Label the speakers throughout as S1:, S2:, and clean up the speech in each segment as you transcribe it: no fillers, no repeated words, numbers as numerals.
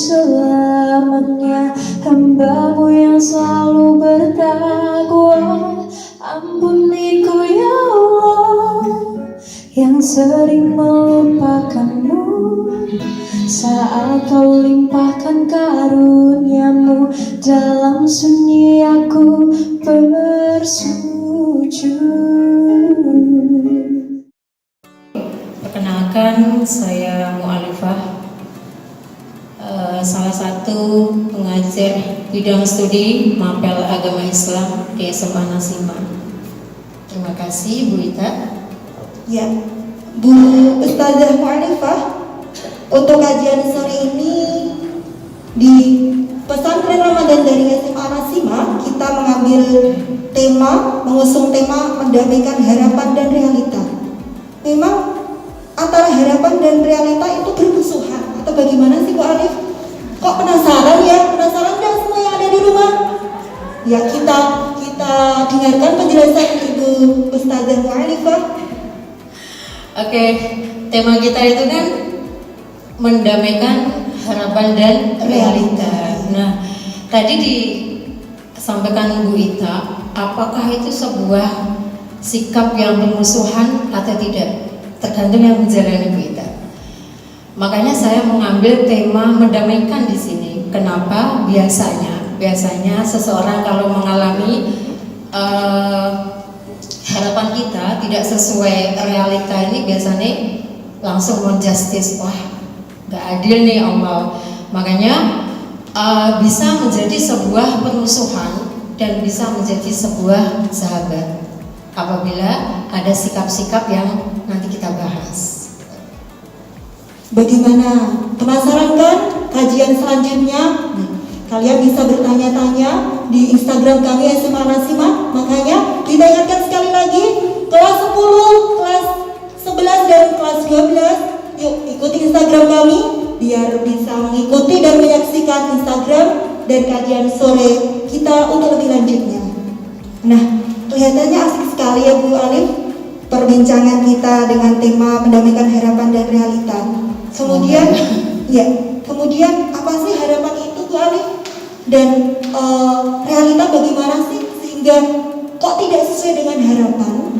S1: selamanya, hamba-Mu yang selalu bertakwa. Ampuniku ya Allah, yang sering melupakan-Mu saat Kau limpahkan karunia-Mu. Dalam sunyi aku bersujud.
S2: Perkenalkan, saya Mu'alifah, salah satu pengajar bidang studi Mapel Agama Islam di SMA Nasima. Terima kasih Bu Ita.
S3: Ya, Bu Ustazah Mu'alifah, untuk kajian sore ini di Pesantren Ramadan dari SMA Nasima, kita mengusung tema mendamaikan harapan dan realita. Memang antara harapan dan realita itu bermusuhan atau bagaimana sih Bu Alif? Kok penasaran ya? Penasaran nggak semua yang ada di rumah? Ya, kita dengarkan penjelasan Ibu Ustazah Mu'alifah.
S2: Oke, tema kita itu kan mendamaikan harapan dan realita. Nah, tadi disampaikan Bu Ita, apakah itu sebuah sikap yang bermusuhan atau tidak? Tergantung yang menjalani Bu Ita. Makanya saya mengambil tema mendamaikan di sini. Kenapa? Biasanya seseorang kalau mengalami harapan kita tidak sesuai realita ini, biasanya langsung menjustis, wah gak adil nih Allah. Makanya bisa menjadi sebuah permusuhan dan bisa menjadi sebuah sahabat apabila ada sikap-sikap yang nanti kita bahas.
S3: Bagaimana? Penasaran kan kajian selanjutnya? Kalian bisa bertanya-tanya di Instagram kami SMA Nasima. Makanya kita ingatkan sekali lagi, kelas 10, kelas 11 dan kelas 12, yuk ikuti Instagram kami biar bisa mengikuti dan menyaksikan Instagram dan kajian sore kita untuk lebih lanjutnya. Nah, kelihatannya asik sekali ya Bu Alif perbincangan kita dengan tema mendamaikan harapan dan realita. Kemudian apa sih harapan itu Bu Alif? Dan realita bagaimana sih sehingga kok tidak sesuai dengan harapan?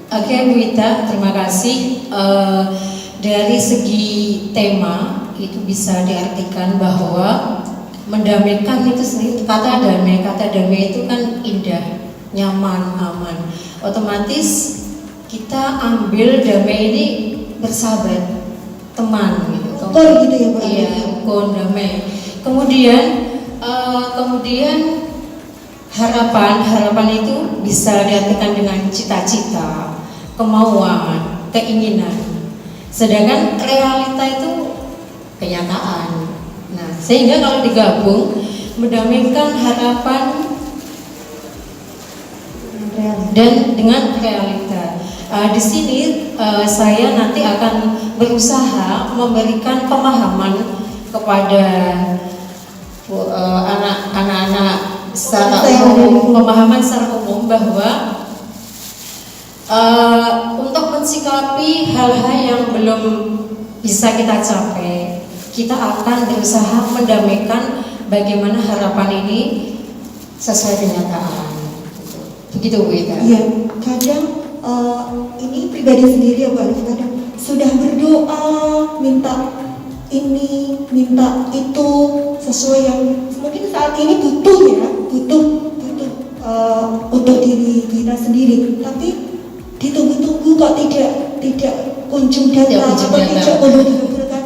S2: Oke Bu Ita, terima kasih. Dari segi tema itu bisa diartikan bahwa mendamaikan itu sendiri, kata damai itu kan indah, nyaman, aman. Otomatis kita ambil damai ini bersahabat, teman gitu.
S3: Gitu ya Bu.
S2: Iya, damai. Kemudian harapan itu bisa diartikan dengan cita-cita, kemauan, keinginan. Sedangkan realita itu kenyataan. Nah, sehingga kalau digabung mendamaikan harapan dan dengan realita. Di sini saya nanti akan berusaha memberikan pemahaman kepada anak-anak secara umum, pemahaman secara umum bahwa untuk mensikapi hal-hal yang belum bisa kita capai, kita akan berusaha mendamaikan bagaimana harapan ini sesuai kenyataan. Begitu Bu Ita.
S3: Iya, kadang ini pribadi sendiri ya Bu Alif, kadang sudah berdoa minta ini, minta itu sesuai yang mungkin saat ini butuh untuk diri kita sendiri, tapi ditunggu-tunggu kok tidak kunjung datang atau tidak kunjung dikabulkan.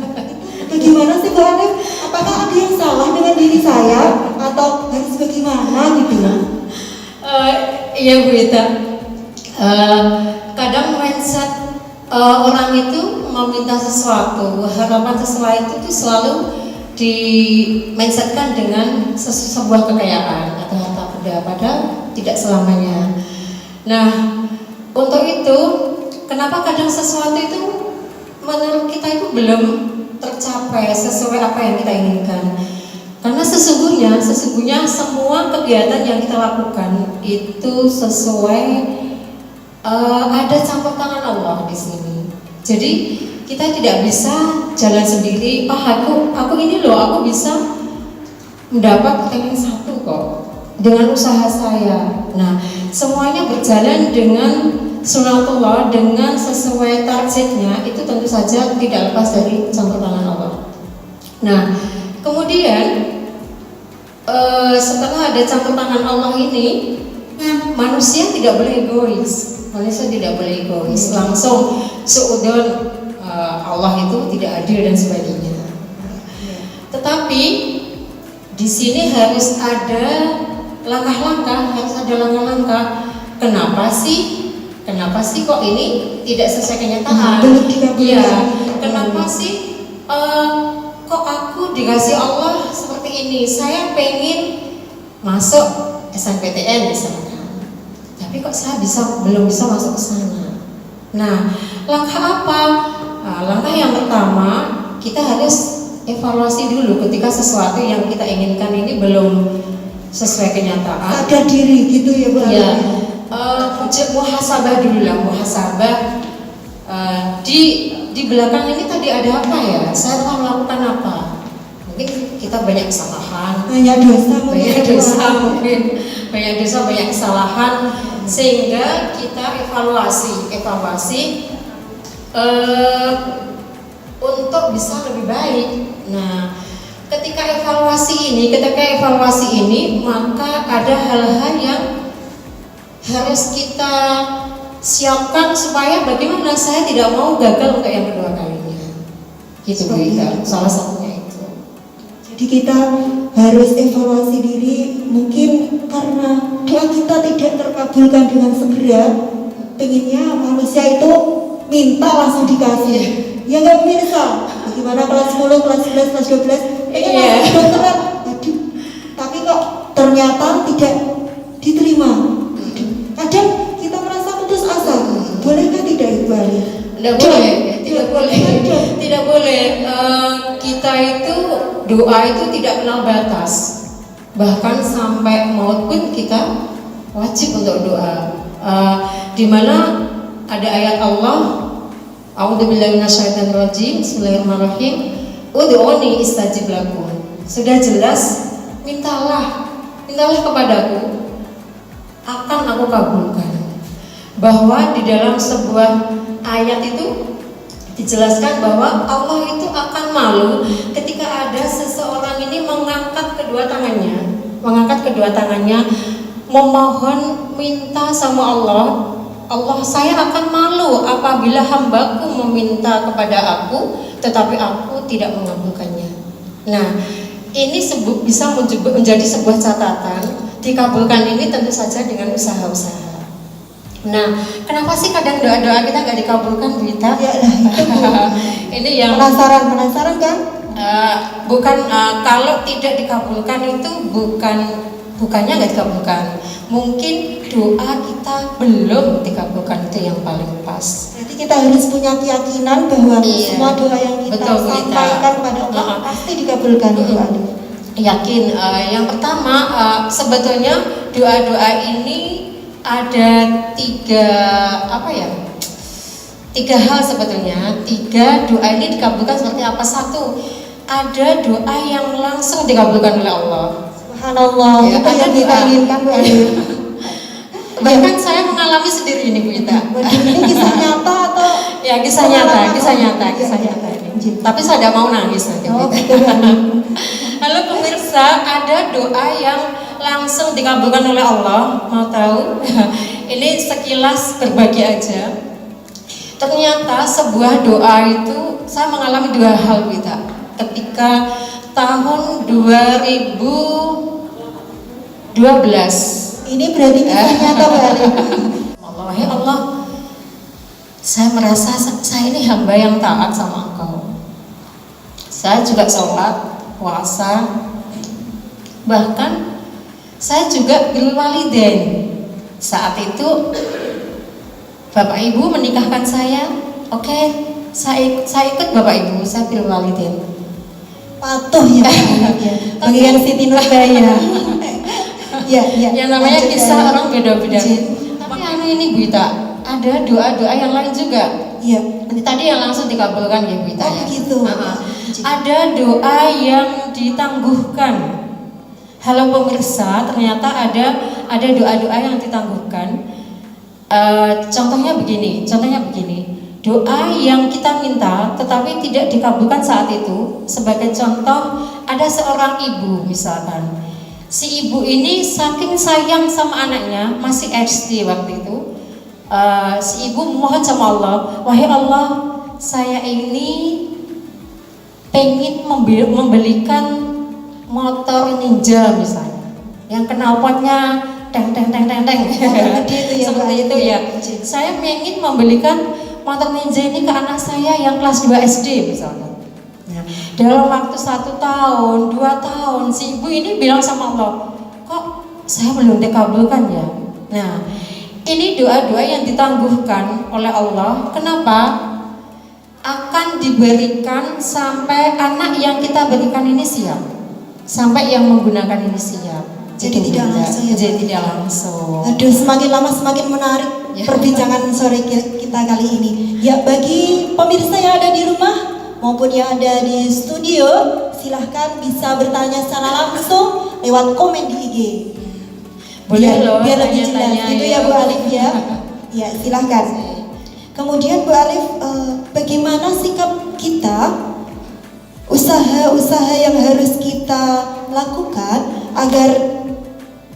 S3: Bagaimana sih Bu Alif? Apakah ada yang salah dengan diri saya atau harus bagaimana gitu ya?
S2: Iya Bu Ita. Kadang mindset orang itu meminta sesuatu, harapan sesuatu itu selalu di-mindsetkan dengan sebuah kekayaan atau harta benda, padahal tidak selamanya. Nah, untuk itu kenapa kadang sesuatu itu menurut kita itu belum tercapai sesuai apa yang kita inginkan? Karena sesungguhnya semua kegiatan yang kita lakukan itu sesuai ada campur tangan Allah di sini. Jadi kita tidak bisa jalan sendiri, aku ini loh, aku bisa mendapat ranking 1 kok dengan usaha saya. Nah, semuanya berjalan dengan sunatullah, dengan sesuai targetnya, itu tentu saja tidak lepas dari campur tangan Allah. Nah, kemudian setelah ada campur tangan Allah ini, manusia tidak boleh egois. Manusia tidak boleh egois, langsung seudon Allah itu tidak adil dan sebagainya. Tetapi di sini harus ada langkah-langkah, Kenapa sih kok ini tidak sesuai kenyataan? Iya. Kenapa sih kok aku dikasih Allah seperti ini? Saya pengen masuk SNPTN misalnya, tapi kok saya belum bisa masuk ke sana. Nah, langkah apa? Langkah yang pertama, kita harus evaluasi dulu ketika sesuatu yang kita inginkan ini belum sesuai kenyataan.
S3: Sadar diri gitu ya Bu.
S2: Ya, muhasabah dulu lah, muhasabah. Di belakang ini tadi ada apa ya? Saya telah melakukan apa? Mungkin kita banyak kesalahan, banyak dosa, banyak kesalahan, sehingga kita evaluasi untuk bisa lebih baik. Nah, ketika evaluasi ini, maka ada hal-hal yang harus kita siapkan supaya bagaimana saya tidak mau gagal untuk yang kedua kalinya. Gitu Bu Ita, salah satunya itu.
S3: Jadi kita harus evaluasi diri, mungkin karena doa kita tidak terkabulkan dengan segera. Pengennya manusia itu minta langsung dikasih. Ya nggak bisa. Bagaimana kelas 10, kelas 11, kelas 12, dokteran. Aduh, tapi kok ternyata tidak diterima. Kadang kita merasa putus asa. Bolehkah tidak Ibu Ali?
S2: Tidak boleh. Kita itu doa itu tidak kenal batas. Bahkan sampai maut pun kita wajib untuk doa. Di mana ada ayat Allah, A'udzubillahi minasyaitonir rajim, Bismillahirrahmanirrahim. Ud'uni istajib lakum. Sudah jelas, mintalah kepadaku, akan aku kabulkan. Bahwa di dalam sebuah ayat itu dijelaskan bahwa Allah itu akan malu ketika ada seseorang ini mengangkat kedua tangannya, memohon minta sama Allah, saya akan malu apabila hambaku meminta kepada aku, tetapi aku tidak mengabulkannya. Nah, ini bisa menjadi sebuah catatan. Dikabulkan ini tentu saja dengan usaha-usaha. Nah, kenapa sih kadang doa-doa kita nggak dikabulkan, Bu Ita?
S3: Ya, itu
S2: ini yang
S3: penasaran kan?
S2: Kalau tidak dikabulkan itu bukannya nggak dikabulkan. Mungkin doa kita belum dikabulkan, itu yang paling pas.
S3: Jadi kita harus punya keyakinan bahwa semua doa yang kita sampaikan pada Allah pasti dikabulkan.
S2: Yakin. Yang pertama, sebetulnya doa-doa ini ada tiga hal sebetulnya. 3 doa ini dikabulkan seperti apa? 1, ada doa yang langsung dikabulkan oleh Allah.
S3: Subhanallah,
S2: ya,
S3: itu yang kita inginkan Bu Adi.
S2: Bahkan saya mengalami sendiri ini Bu Ita.
S3: Ini kisah nyata atau?
S2: Ya, kisah nyata ini. Tapi saya tidak mau nangis nanti. Lalu pemirsa, ada doa yang langsung dikabulkan oleh Allah. Mau tahu? Ini sekilas berbagi aja. Ternyata sebuah doa itu saya mengalami 2 hal Bu Ita. Ketika tahun 2012.
S3: Ini berarti kisah nyata Bu Ali.
S2: Allah, saya merasa saya ini hamba yang taat sama Engkau. Saya juga sholat, puasa, bahkan saya juga birrul walidain. Saat itu Bapak Ibu menikahkan saya, oke, saya ikut Bapak Ibu, saya birrul walidain.
S3: Patuh ya, bagian Siti Nurbaya. Ya,
S2: yang namanya kisah orang beda-beda. Tapi ini Bu Ita, ada doa-doa yang lain juga.
S3: Iya.
S2: Tadi yang langsung dikabulkan ya Bu Ita
S3: Oh
S2: ya.
S3: begitu.
S2: Ada doa yang ditangguhkan. Halo pemirsa, ternyata ada doa-doa yang ditangguhkan. Contohnya begini, doa yang kita minta tetapi tidak dikabulkan saat itu. Sebagai contoh, ada seorang ibu misalkan, si ibu ini saking sayang sama anaknya, masih SD waktu itu. Si ibu mohon sama Allah, wahai Allah, saya ini pengen membelikan motor ninja misalnya, yang knalpotnya teng seperti itu ya. Saya ingin membelikan motor ninja ini ke anak saya yang kelas 2 SD misalnya. Nah, dalam waktu 1 tahun, 2 tahun, si ibu ini bilang sama Allah, kok saya belum dikabulkan ya. Nah, ini doa-doa yang ditangguhkan oleh Allah. Kenapa? Akan diberikan sampai anak yang kita berikan ini siap, sampai yang menggunakan ini siap.
S3: Jadi tidak langsung ya.
S2: Jadi tidak langsung.
S3: Aduh, semakin lama semakin menarik
S2: Ya.
S3: perbincangan sore kita kali ini. Ya, bagi pemirsa yang ada di rumah maupun yang ada di studio, silahkan bisa bertanya secara langsung lewat komen di IG.
S2: Boleh loh,
S3: biar lebih jelas
S2: tanya-tanya
S3: gitu
S2: ya.
S3: ya Bu Alif ya. Ya, silahkan. Kemudian Bu Alif, bagaimana sikap kita, usaha-usaha yang harus kita lakukan agar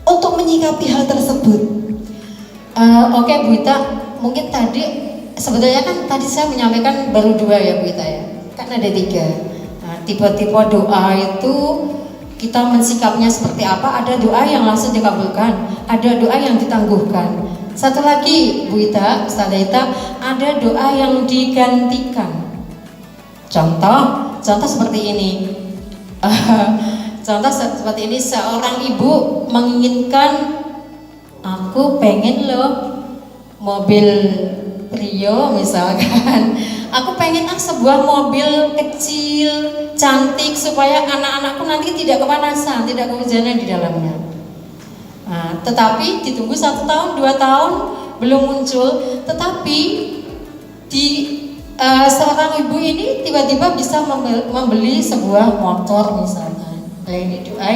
S3: untuk menyikapi hal tersebut?
S2: Oke Bu Ita, mungkin tadi sebetulnya kan tadi saya menyampaikan baru 2 ya Bu Ita ya, kan ada 3. Nah, tipe-tipe doa itu kita mensikapnya seperti apa. Ada doa yang langsung dikabulkan, ada doa yang ditangguhkan. Satu lagi Bu Ita, Ustazah Ita, ada doa yang digantikan. Contoh seperti ini. Contoh seperti ini, seorang ibu menginginkan, aku pengen loh mobil Brio misalkan. Aku pengen sebuah mobil kecil, cantik, supaya anak-anakku nanti tidak kepanasan, tidak kehujanan di dalamnya. Nah, tetapi ditunggu 1 tahun, 2 tahun belum muncul. Tetapi seorang ibu ini tiba-tiba bisa membeli sebuah motor misalkan. Nah, ini doa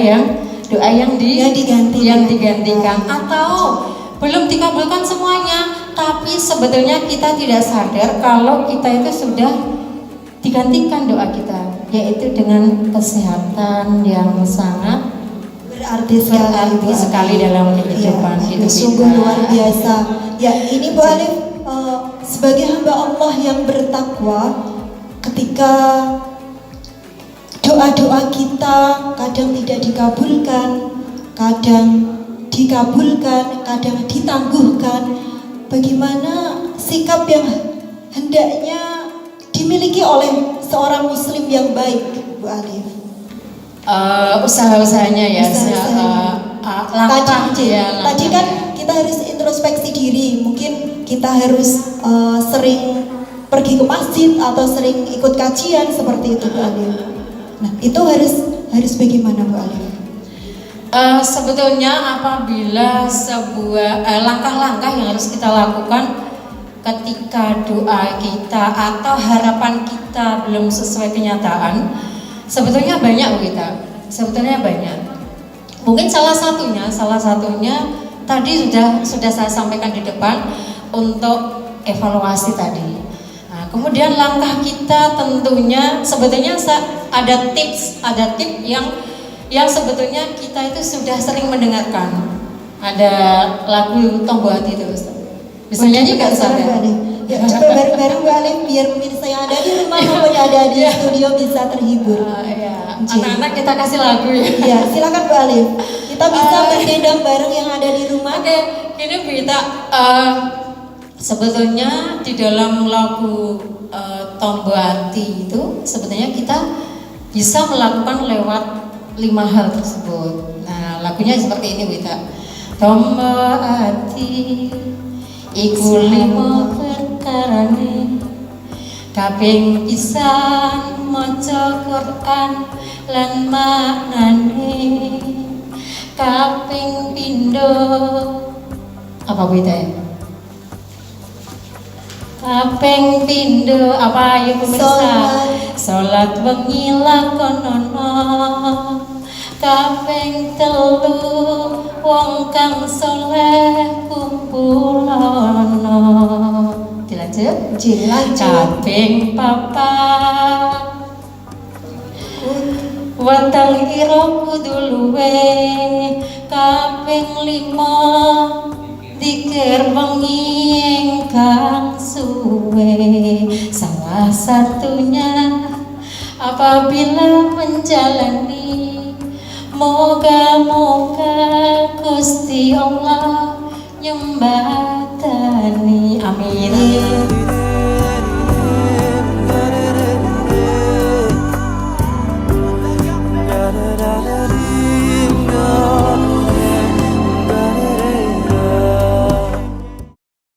S2: yang digantikan. Atau belum dikabulkan semuanya, tapi sebetulnya kita tidak sadar kalau kita itu sudah digantikan doa kita, yaitu dengan kesehatan yang sangat
S3: Berarti
S2: sekali dalam kehidupan
S3: itu
S2: hidup
S3: sungguh
S2: kita.
S3: luar biasa. Ya, ini Bu Alif sebagai hamba Allah yang bertakwa, ketika doa-doa kita kadang tidak dikabulkan, kadang dikabulkan, kadang ditangguhkan, bagaimana sikap yang hendaknya dimiliki oleh seorang muslim yang baik, Bu Alif?
S2: Usaha-usahanya ya, langkah ya.
S3: Tadi kan kita harus introspeksi diri, mungkin kita harus sering pergi ke masjid atau sering ikut kajian seperti itu, Bu Alif. Nah, itu harus bagaimana, Bu Alif?
S2: Sebetulnya apabila sebuah langkah-langkah yang harus kita lakukan ketika doa kita atau harapan kita belum sesuai kenyataan, sebetulnya banyak kita. Sebetulnya banyak. Mungkin salah satunya tadi sudah saya sampaikan di depan untuk evaluasi tadi. Nah, kemudian langkah kita tentunya sebetulnya ada tips yang sebetulnya kita itu sudah sering mendengarkan. Ada lagu Tombo Hati itu, Ustaz. Bisa nyanyi nggak, Ustaz?
S3: Ya, coba bareng-bareng Bu Alif biar pemirsa yang ada di rumah maupun yang ada di studio bisa terhibur.
S2: Ya. Anak-anak kita kasih lagu ya.
S3: Iya, silakan Bu Alif. Kita bisa berdendang bareng yang ada di rumah.
S2: Oke, ini kita sebetulnya di dalam lagu Tombo Hati itu sebetulnya kita bisa melakukan lewat 5 hal tersebut. Nah, lagunya seperti ini, Wita. Tombo hati iku 5 perkarane, kaping pisan maca Quran lan maknane, kaping pindho apa Wita ya? Kaping pindho apa ya pemirsa? Salat wengi lakonono. Kaping telu wong kang saleh kumpulono. Dilanjut? Kaping papat weteng ira kudu luwe. Kaping lima dikir wengi ingkang suwe. Salah satunya apabila menjalani, moga-moga Gusti Allah nyembatani. Amin.